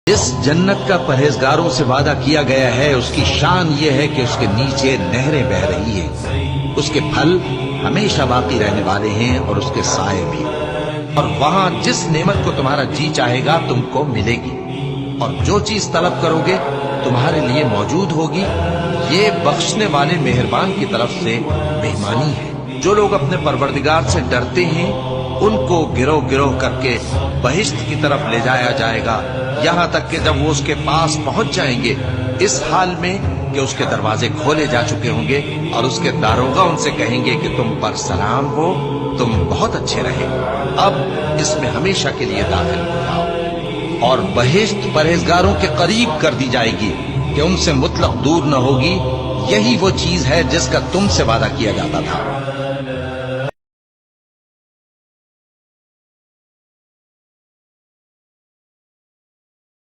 جس جنت کا پرہیزگاروں سے وعدہ کیا گیا ہے اس کی شان یہ ہے کہ اس کے نیچے نہریں بہ رہی ہیں، اس کے پھل ہمیشہ باقی رہنے والے ہیں اور اس کے سائے بھی، اور وہاں جس نعمت کو تمہارا جی چاہے گا تم کو ملے گی، اور جو چیز طلب کرو گے تمہارے لیے موجود ہوگی۔ یہ بخشنے والے مہربان کی طرف سے مہمانی ہے۔ جو لوگ اپنے پروردگار سے ڈرتے ہیں ان کو گروہ گروہ کر کے بہشت کی طرف لے جایا جائے گا، یہاں تک کہ جب وہ اس کے پاس پہنچ جائیں گے اس حال میں کہ اس کے دروازے کھولے جا چکے ہوں گے، اور اس کے داروغہ ان سے کہیں گے کہ تم پر سلام ہو، تم بہت اچھے رہے، اب اس میں ہمیشہ کے لیے داخل ہو جاؤ۔ اور بہشت پرہیزگاروں کے قریب کر دی جائے گی کہ ان سے مطلق دور نہ ہوگی، یہی وہ چیز ہے جس کا تم سے وعدہ کیا جاتا تھا۔